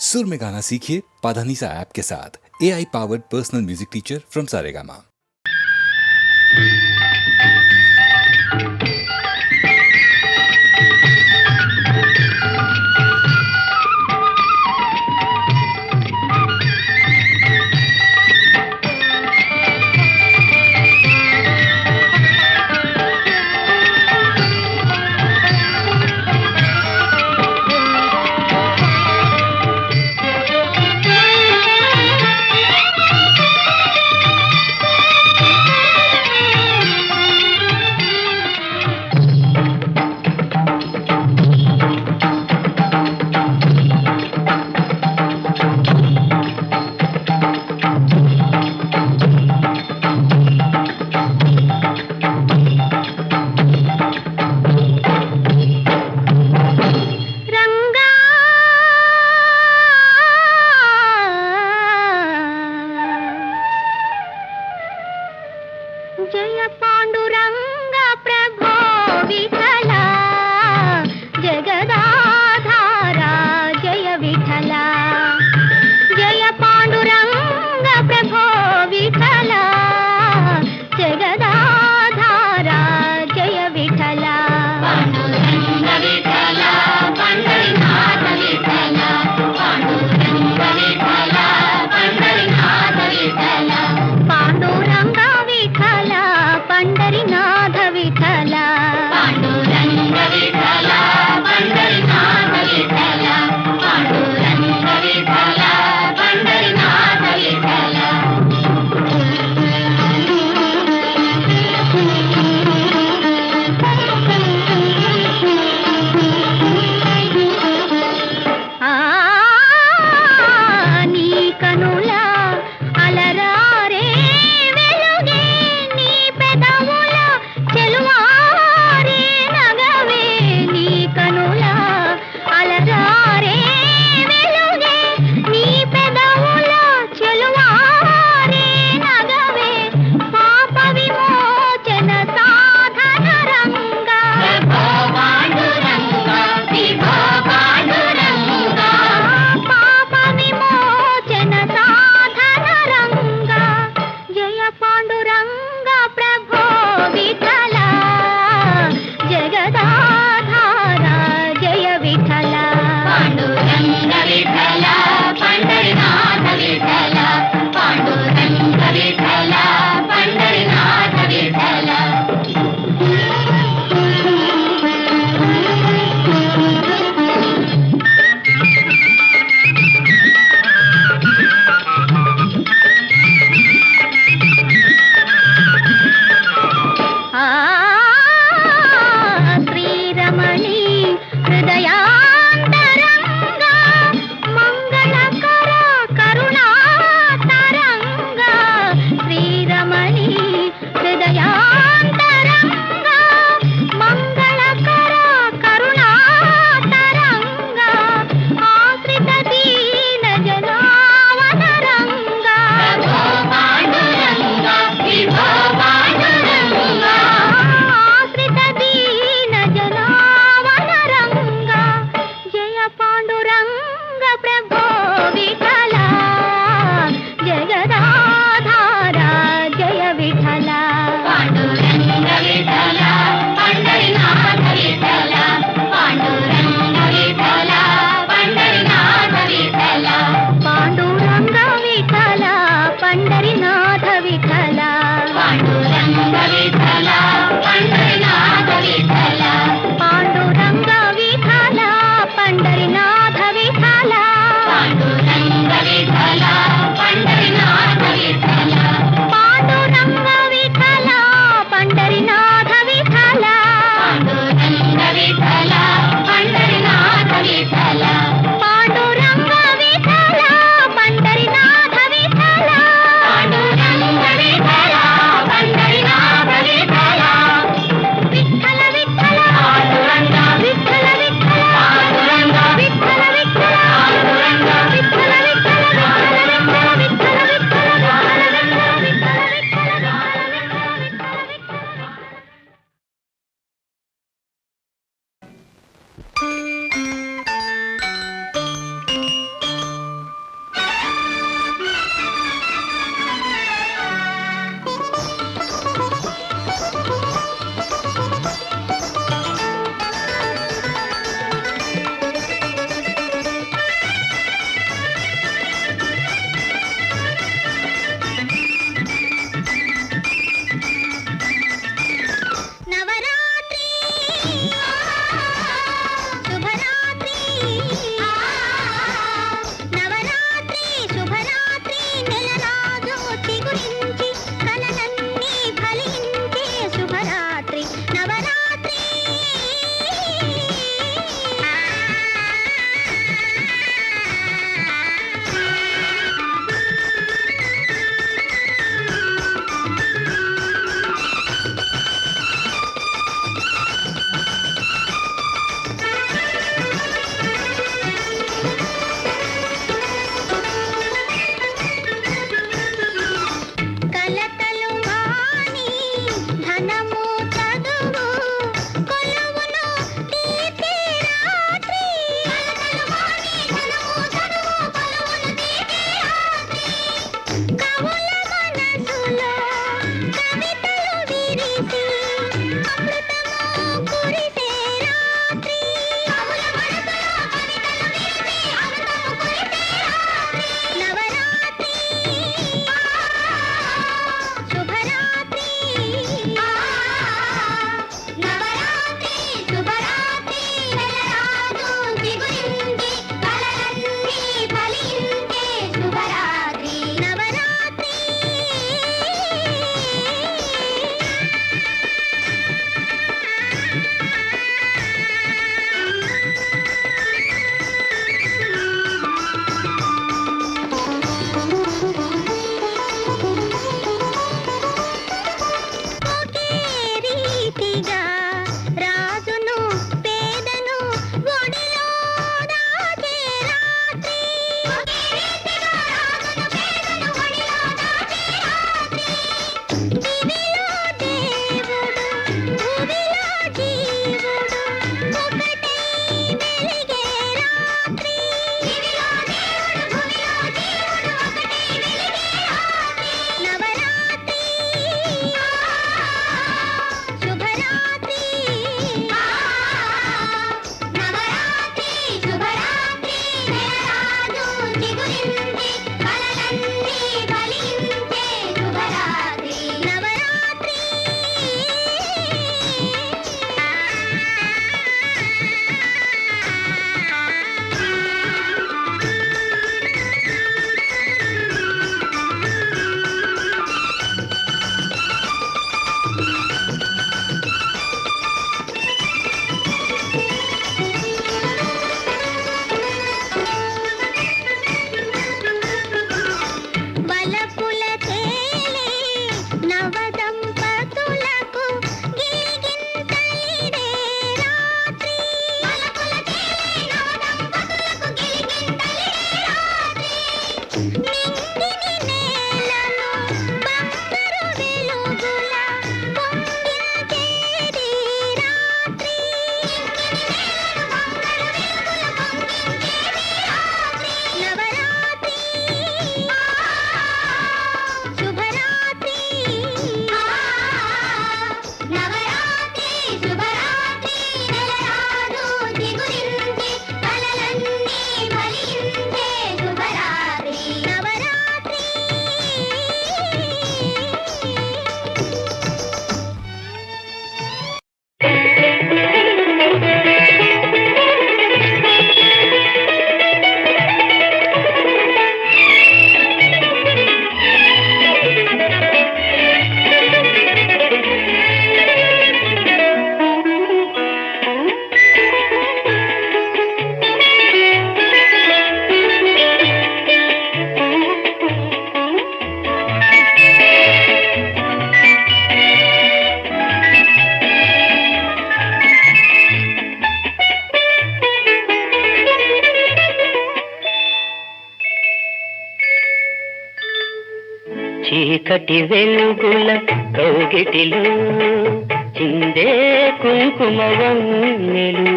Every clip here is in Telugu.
सुर में गाना सीखिए पाधानीसा ऐप के साथ। AI powered personal music teacher from Saregama. చీకటి వెలుగుల కౌగిటిలో చిందే కుంకుమ వన్నెలు.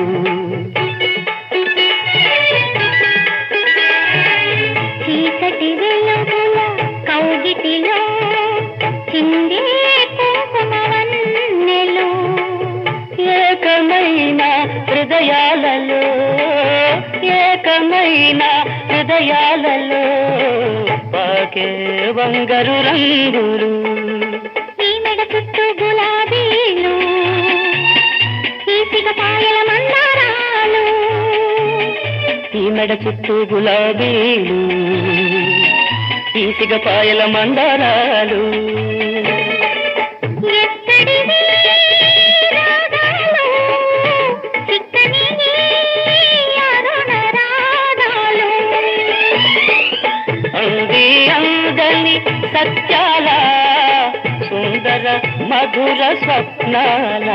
చీకటి వెలుగుల కౌగిటిలో చిందే కుంకుమ వన్నెలు. ఏకమైన హృదయాలలో ఏకమైన హృదయాలలో పాకే బంగారు రంగులు. ఈ మెడ చుట్టూ గులాబీలు, ఈ సిగపాయల మందారాలు. ఈ మెడ చుట్టూ గులాబీలు, ఈ సిగపాయల మందారాలు. ఎక్కడివి రాగాలు, చిక్కని అరుణ రాగాలు. అంది అందని సత్యాల సుందర మధుర స్వప్నాల.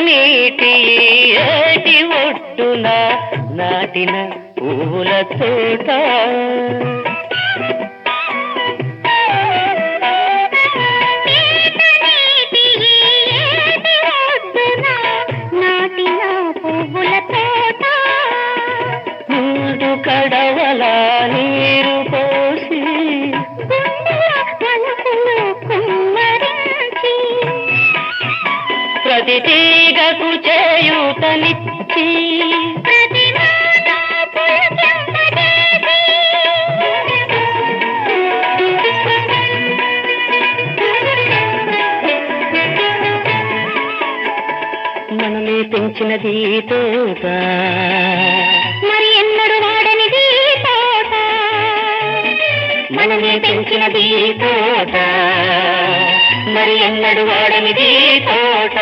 నీటి ఏటి ఒట్టున నాటిన పూల తోట. మూడు కడవల నీరు పోసి ప్రతి తీగకు చేయూతనిచ్చి మనమే పెంచినది తోట, మరి ఎన్నడు వాడనిది తోట. మనమే పెంచినది తోట, మరి ఎన్నడు వాడనిది తోట.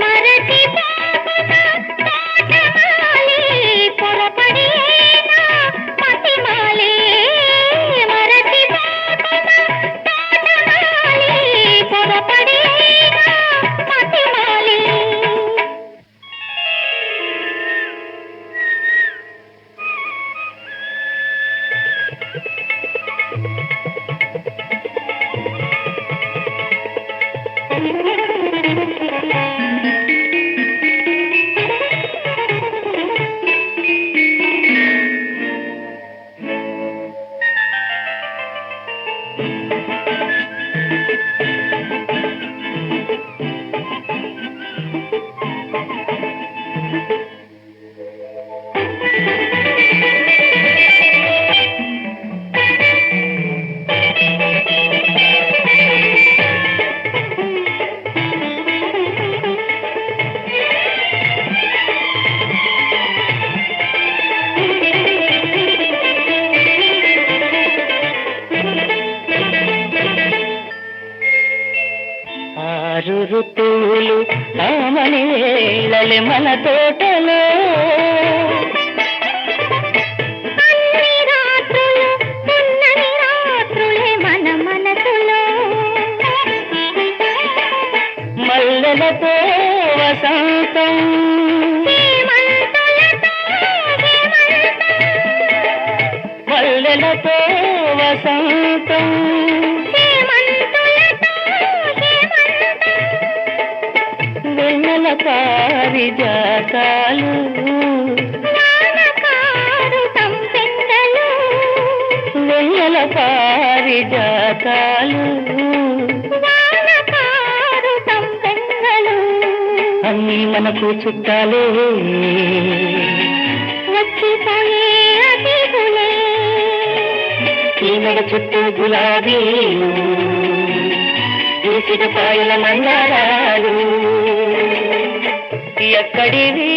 మరచిపోకున తోటమాలి పొరపడేనా మతిమాలి. మరచిపోకున తోటమాలి పొరపడేనా మతిమాలి. ఆరు ఋతువులు ఆమని వేళలే మన తోటలో. అన్ని రాత్రులు పున్నమి రాత్రులే మన మనసులో. మల్లెలతో వసంతం హేమంతులతో హేమంతం. మల్లెలతో వసంతం హేమంతులతో హేమంతం. వెన్నెల పారిజాతాలు వానకారు సంపెంగలు. వెన్నెల పారిజాతాలు వానకారు సంపెంగలు. అన్నీ మనకు చుట్టాలే వచ్చిపోయే అతిథులే. ఈ మెడ చుట్టూ గులాబీలు, ఈ సిగపాయల మందారాలు. ఎక్కడివి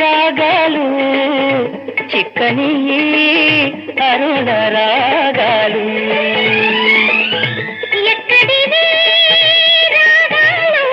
రాగాలు, చిక్కని అరుణ రాగాలు. ఎక్కడివి రాగాలు,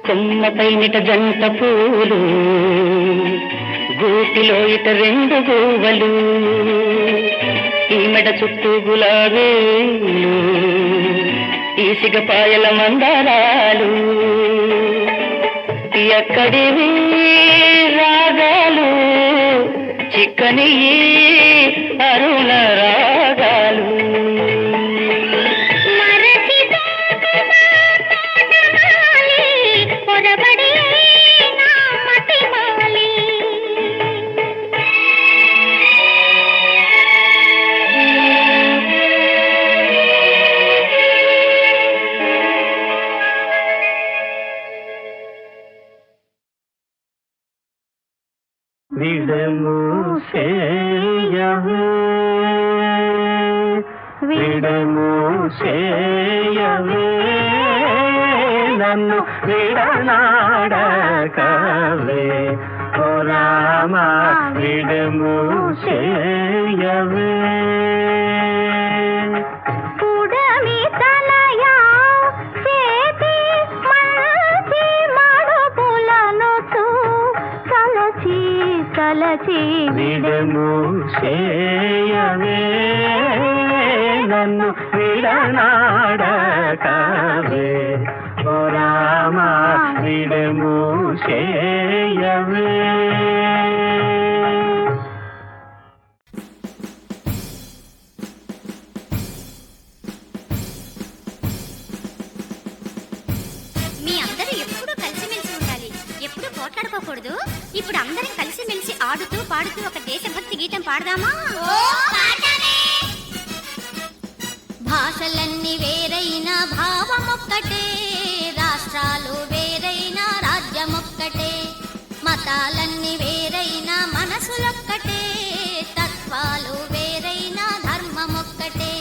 కొమ్మపై నిట జంట పూలు, గూటిలో ఇట రెండు గూవలు, ఈ మెడ చుట్టూ గులాబీలు, ఈ సిగపాయల మందారాలు, ఎక్కడివి రాగాలు చిక్కని అరుణ రాగాలు. విడమూసేయవే నన్ను విడనాడకవే ఓ రామా విడమూసేయవే. విడమూసేయవే నన్ను విడనాడకవే ఓ రామా విడమూసేయవే. మీ అందరూ ఎప్పుడు కలిసిమెలిసి ఉండాలి, ఎప్పుడు పోట్లాడుకోకూడదు. ఇప్పుడు అందరం కలిసిమెలిసి ఆడుతూ పాడుతూ ఒక దేశభక్తి గీతం పాడదామా? భాషలన్నీ వేరైనా భావమొక్కటే, రాష్ట్రాలు వేరైనా రాజ్యమొక్కటే, మతాలన్నీ వేరైనా మనసులొక్కటే, తత్వాలు వేరైనా ధర్మమొక్కటే.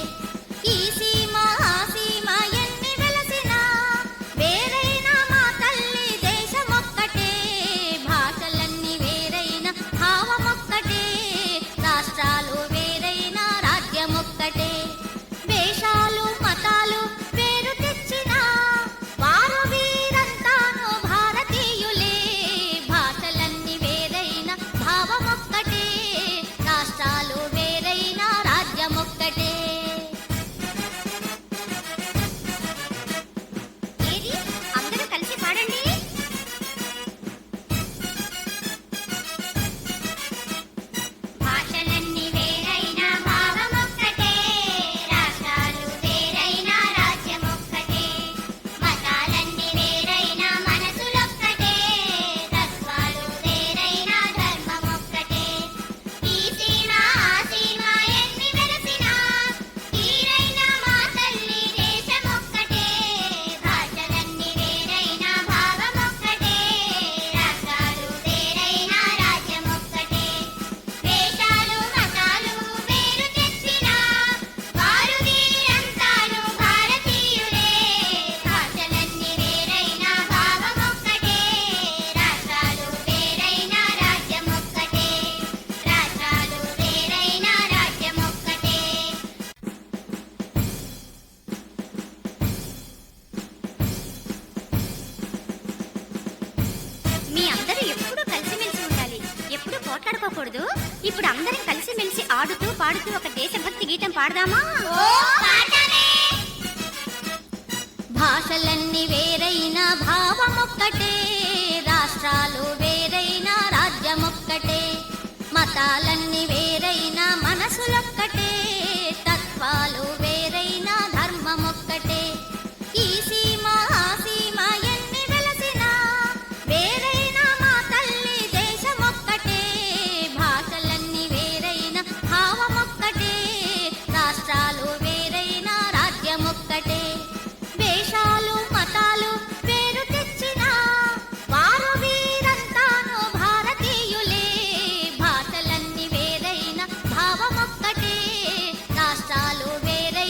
ఈ సీమ ఆ సీమ ఎన్ని వెలసినా వేరైనా మా తల్లి దేశమొక్కటే, భాషలన్నీ వేరైనా భావమొక్కటే, రాష్ట్రాలు వేరైనా రాజ్యమొక్కటే. వేషాలు మతాలు పేరు తెచ్చినా వారు వీరంతాను భారతీయులే, భాషలన్నీ వేరైనా భావమొక్కటే, రాష్ట్రాలు వేరైనా రాజ్యమొక్కటే. ఏది అందరూ కలిసి పాడండి. భాషలన్నీ వేరైనా భావమొక్కటే, రాష్ట్రాలు వేరైనా రాజ్యమొక్కటే, మతాలన్నీ వేరైనా మనసులొక్కటే, తత్వాలు వేరైనా ధర్మమొక్కటే. ఈ సీమ ఆ సీమ ఎన్ని వెలసినా తీరైనా మా తల్లి దేశమొక్కటే, భాషలన్నీ వేరైనా భావమొక్కటే, రాష్ట్రాలు వేరైనా రాజ్యమొక్కటే. వేషాలు మతాలు వేరు తెచ్చినా వారు వీరంతాను భారతీయులే, భాషలన్నీ వేరైనా భావమొక్కటే, రాష్ట్రాలు వేరైనా రాజ్యమొక్కటే, రాష్ట్రాలు వేరైనా రాజ్యమొక్కటే. మీ అందరూ ఎప్పుడు కలిసిమెలిసి ఉండాలి, ఎప్పుడు పోట్లాడుకోకూడదు. ఇప్పుడు అందరం కలిసిమెలిసి ఆడుతూ పాడుతూ ఒక దేశభక్తి గీతం పాడదామా? భాషలన్నీ వేరైనా భావమొక్కటే, రాష్ట్రాలు వేరైనా రాజ్యమొక్కటే, మతాలన్నీ వేరైనా మనసులొక్కటే, తత్వాలు వేరైనా ధర్మమొక్కటే. ఈ సీమ ఆ సీమ ఎన్ని వెలసినా వేరైనా మా తల్లి దేశమొక్కటే, భాషలన్నీ వేరైనా భావమొక్కటే, రాష్ట్రాలు వేరైనా రాజ్యమొక్కటే. వేషాలు మతాలు పేరు తెచ్చినా వారు వీరంతాను భారతీయులే, భాషలన్నీ వేరైనా భావమొక్కటే, రాష్ట్రాలు వేరైనా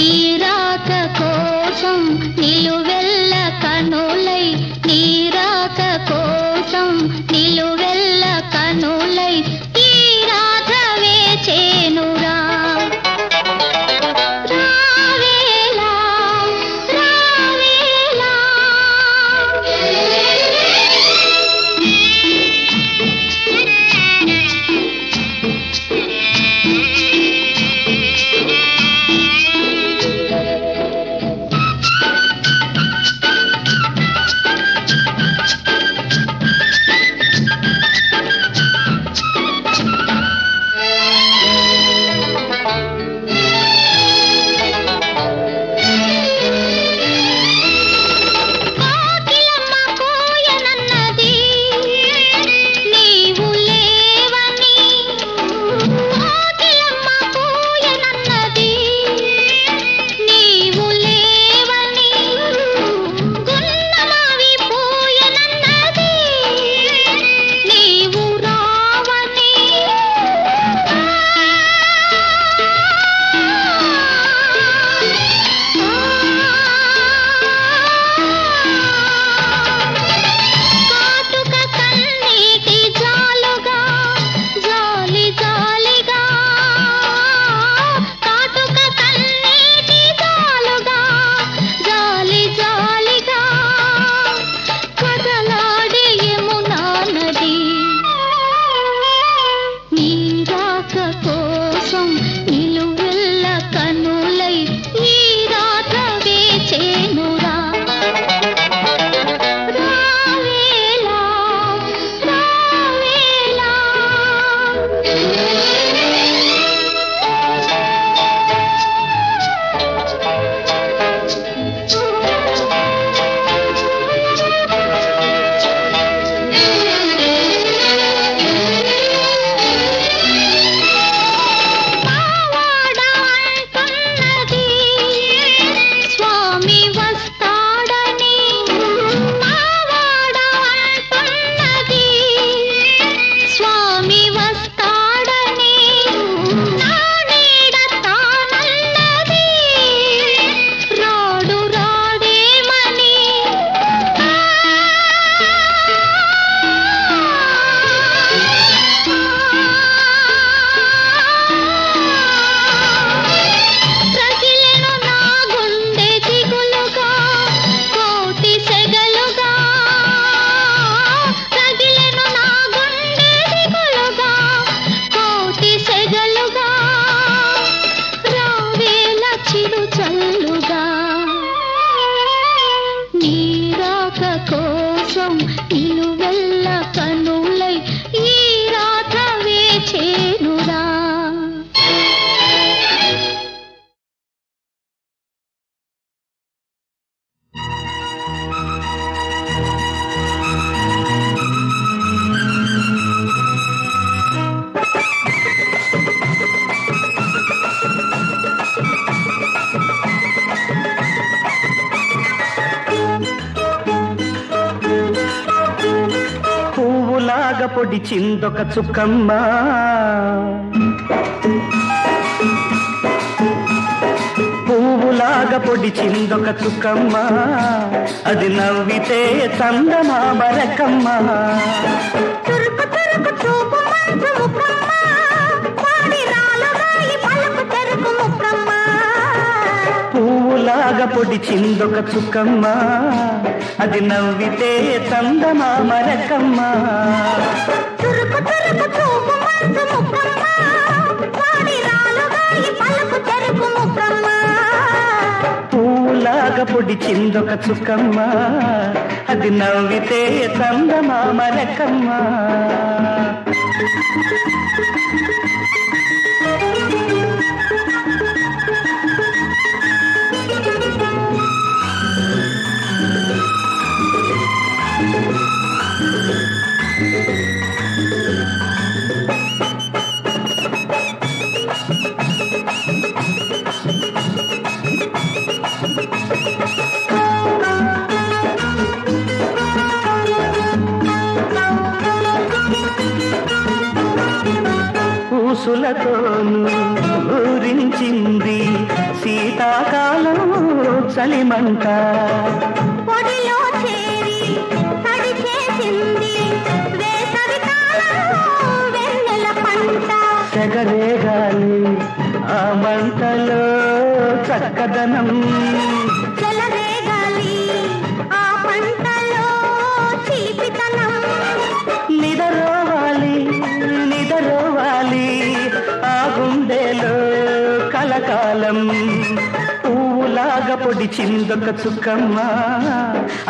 నీరాక కోసం నిలువెల్ల కనులై నీరాక కోసం నిలువెల్ల కనులై ఈ రాధ వేచేనురా రావేలా రావేలా కోకిలమ్మ కోయనన్నది నీవు లేవని కోకిలమ్మ కోయనన్నది నీవు లేవని గున్నమావి పోయనన్నది నీవు రావని కాటుక కన్నీటి జాలుగా జాలి జాలిగా కాటుక కన్నీటి జాలుగా జాలి జాలిగా కదలాడే యమునా నది నీరాక కోసం నిలువెల్ల కనులై ఈ రాధ వేచేనురా రావేలా రావేలా పావాడ అంటున్నది స్వామి వస్తాడని పావాడ అంటున్నది స్వామి వస్తాడని నా నీడ తానన్నది రాడు రాడేమని రగిలెను నా గుండె దిగులుగా కోటి సెగలుగా రగిలెను నా గుండె దిగులుగా కోటి సెగలుగా రావేల చిరు చల్లుగా నీరాక కోసం నిలువెల్ల కనులై ఈ రాధ వేచేనురా పువ్వులాగా పొడిచిందొక చుక్కమ్మ పువ్వులాగా పొడిచిందొక చుక్కమ్మ అది నవ్వితే చందమామ రకమ్మ తురుకు తురుకు చూపు మంచు ముక్కమ్మ వాడి రాలుగాయి పలుకు తెరుకు ముక్కమ్మ పువ్వులాగా పొడిచిందొక చుక్కమ్మ అది నవ్వితే చందమామ రకమ్మ తురుకు తురుకు చూపు మంచు ముక్కమ్మ వాడి రాలుగాయి పలుకు తెరుకు ముక్కమ్మ పువ్వులాగా పొడిచిందొక చుక్కమ్మ అది నవ్వితే చందమామ రకమ్మ ఊసులతోను ఊరించింది శీతాకాలం చలిమంట. పొడిలో చేరి తడి చేసింది వేసవి కాలం వెన్నెల పంట. సెగరేగాలి ఆ మంటలో చక్కదనం. చెలరేగాలి ఆ పంటలో చీపితనం. నిదరోవాలి నిదరోవాలి ఆ గుండెలో కలకాలం. పువ్వులాగా పొడిచిందొక చుక్కమ్మ,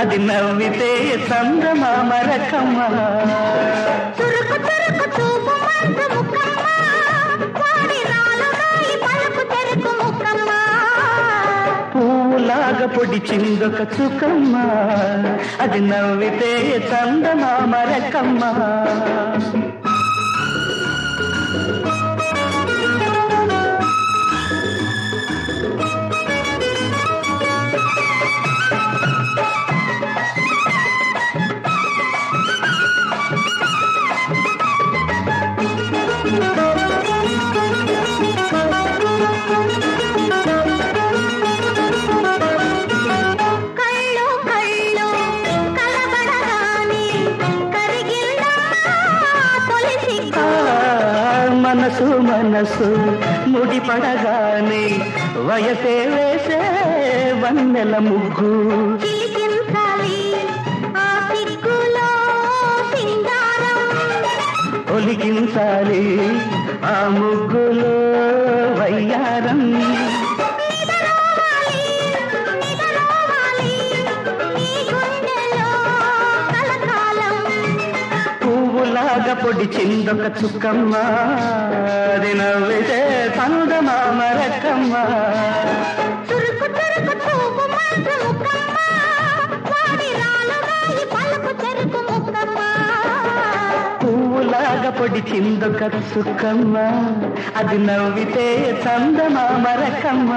అది నవ్వితే చందమామ రకమ్మ. చురుకు చురుకు చూపు మంచు ముక్కమ్మ, వాడి రాలుగాయి పలుకు తెరుకు ముక్కమ్మ. పువ్వులాగా పొడిచిందొక చుక్కమ్మ, అది నవ్వితే చందమామ రకమ్మ. కళ్ళు కళ్ళు కలబడగానే కరిగిందా తొలి సిగ్గు. మనసు మనసు ముడిపడగానే వయసే వేసే వన్నెల ముగ్గు. చిలికించాలి ఆ సిగ్గులో సింగారం. ఒలికించాలి ఆ ముగ్గులో వయ్యారం. నిదరోవాలి నిదరోవాలి నీ గుండెలో కలకాలం. పువ్వులాగా పొడిచిందొక చుక్కమ్మ, అది నవ్వితే చందమామ రకమ్మ. చురుకు చురుకు చూపు మంచు ముక్కమ్మ, వాడి రాలుగాయి పలుకు చెరుకు ముక్కమ్మ. పువ్వులాగా పొడిచిందొక చుక్కమ్మ, అది నవ్వితే చందమామ రకమ్మ.